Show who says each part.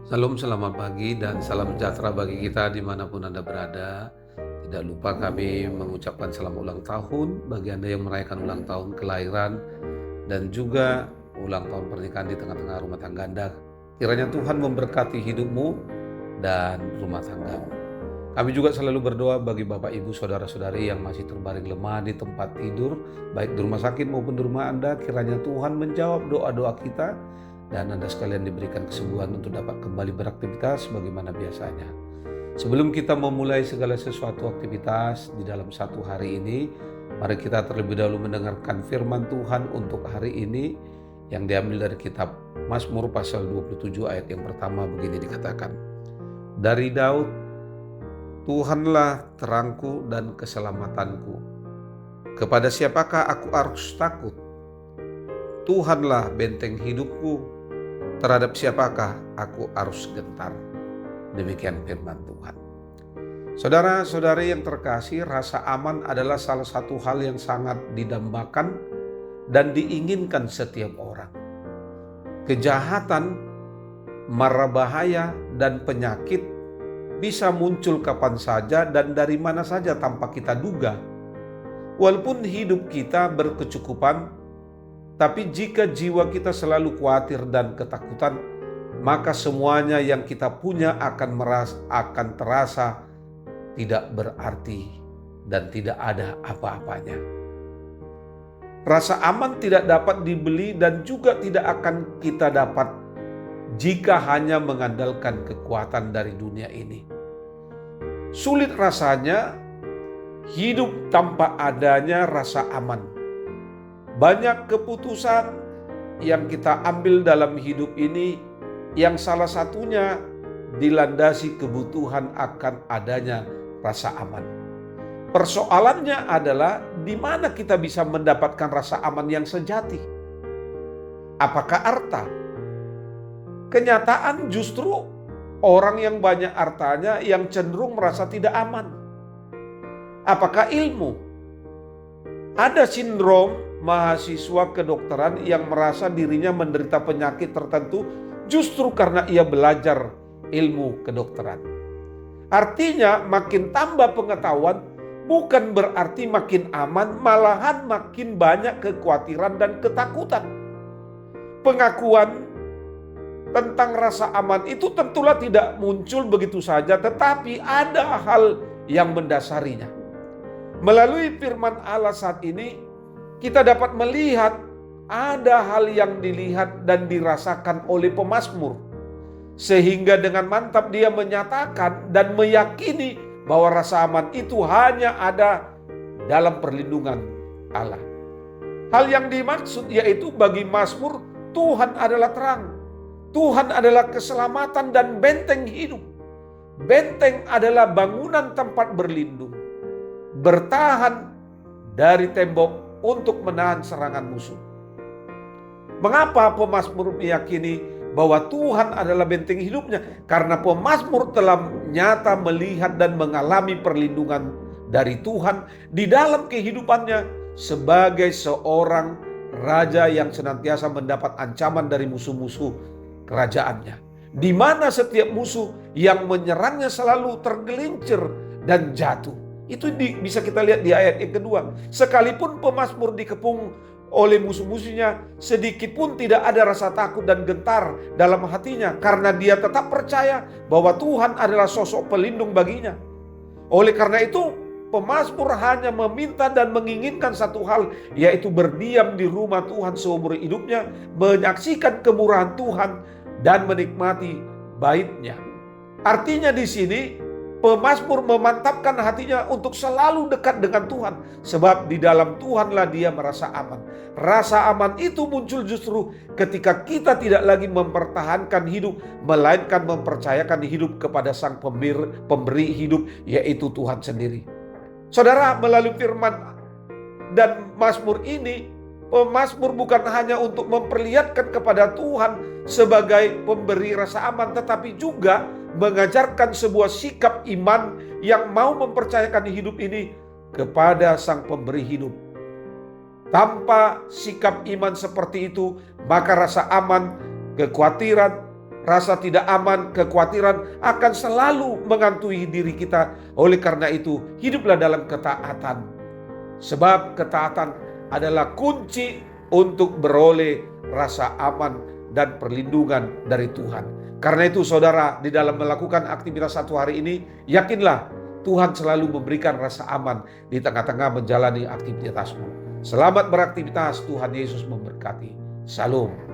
Speaker 1: Salam selamat pagi dan salam sejahtera bagi kita dimanapun Anda berada. Tidak lupa kami mengucapkan selamat ulang tahun bagi Anda yang merayakan ulang tahun kelahiran dan juga ulang tahun pernikahan di tengah-tengah rumah tangga Anda. Kiranya Tuhan memberkati hidupmu dan rumah tanggamu. Kami juga selalu berdoa bagi Bapak Ibu Saudara-saudari yang masih terbaring lemah di tempat tidur, baik di rumah sakit maupun di rumah Anda. Kiranya Tuhan menjawab doa-doa kita dan Anda sekalian diberikan kesembuhan untuk dapat kembali beraktivitas sebagaimana biasanya. Sebelum kita memulai segala sesuatu aktivitas di dalam satu hari ini, mari kita terlebih dahulu mendengarkan firman Tuhan untuk hari ini yang diambil dari kitab Mazmur pasal 27 ayat yang pertama. Begini dikatakan, dari Daud, Tuhanlah terangku dan keselamatanku. Kepada siapakah aku harus takut? Tuhanlah benteng hidupku. Terhadap siapakah aku harus gentar? Demikian firman Tuhan. Saudara-saudari yang terkasih, rasa aman adalah salah satu hal yang sangat didambakan dan diinginkan setiap orang. Kejahatan, mara bahaya, dan penyakit bisa muncul kapan saja dan dari mana saja tanpa kita duga. Walaupun hidup kita berkecukupan, tapi jika jiwa kita selalu khawatir dan ketakutan, maka semuanya yang kita punya akan terasa tidak berarti dan tidak ada apa-apanya. Rasa aman tidak dapat dibeli dan juga tidak akan kita dapat jika hanya mengandalkan kekuatan dari dunia ini. Sulit rasanya hidup tanpa adanya rasa aman. Banyak keputusan yang kita ambil dalam hidup ini yang salah satunya dilandasi kebutuhan akan adanya rasa aman. Persoalannya adalah di mana kita bisa mendapatkan rasa aman yang sejati? Apakah harta? Kenyataan justru orang yang banyak hartanya yang cenderung merasa tidak aman. Apakah ilmu? Ada sindrom mahasiswa kedokteran yang merasa dirinya menderita penyakit tertentu justru karena ia belajar ilmu kedokteran. Artinya makin tambah pengetahuan bukan berarti makin aman, malahan makin banyak kekhawatiran dan ketakutan. Pengakuan tentang rasa aman itu tentulah tidak muncul begitu saja, tetapi ada hal yang mendasarinya. Melalui firman Allah saat ini, kita dapat melihat ada hal yang dilihat dan dirasakan oleh pemazmur. Sehingga dengan mantap dia menyatakan dan meyakini bahwa rasa aman itu hanya ada dalam perlindungan Allah. Hal yang dimaksud yaitu bagi Mazmur, Tuhan adalah terang. Tuhan adalah keselamatan dan benteng hidup. Benteng adalah bangunan tempat berlindung, bertahan dari tembok untuk menahan serangan musuh. Mengapa pemazmur meyakini bahwa Tuhan adalah benteng hidupnya? Karena pemazmur telah nyata melihat dan mengalami perlindungan dari Tuhan di dalam kehidupannya sebagai seorang raja yang senantiasa mendapat ancaman dari musuh-musuh kerajaannya, di mana setiap musuh yang menyerangnya selalu tergelincir dan jatuh. Itu bisa kita lihat di ayat yang kedua. Sekalipun pemazmur dikepung oleh musuh-musuhnya, sedikit pun tidak ada rasa takut dan gentar dalam hatinya, karena dia tetap percaya bahwa Tuhan adalah sosok pelindung baginya. Oleh karena itu, pemazmur hanya meminta dan menginginkan satu hal, yaitu berdiam di rumah Tuhan seumur hidupnya, menyaksikan kemurahan Tuhan dan menikmati bait-Nya. Artinya di sini pemazmur memantapkan hatinya untuk selalu dekat dengan Tuhan. Sebab di dalam Tuhanlah dia merasa aman. Rasa aman itu muncul justru ketika kita tidak lagi mempertahankan hidup, melainkan mempercayakan hidup kepada Sang Pemberi hidup, yaitu Tuhan sendiri. Saudara, melalui firman dan Mazmur ini, pemazmur bukan hanya untuk memperlihatkan kepada Tuhan sebagai pemberi rasa aman, tetapi juga mengajarkan sebuah sikap iman yang mau mempercayakan hidup ini kepada Sang Pemberi hidup. Tanpa sikap iman seperti itu, maka rasa aman, kekhawatiran, rasa tidak aman, kekhawatiran akan selalu menghantui diri kita. Oleh karena itu, hiduplah dalam ketaatan. Sebab ketaatan adalah kunci untuk beroleh rasa aman dan perlindungan dari Tuhan. Karena itu saudara, di dalam melakukan aktivitas satu hari ini, yakinlah Tuhan selalu memberikan rasa aman di tengah-tengah menjalani aktivitasmu. Selamat beraktivitas, Tuhan Yesus memberkati. Shalom.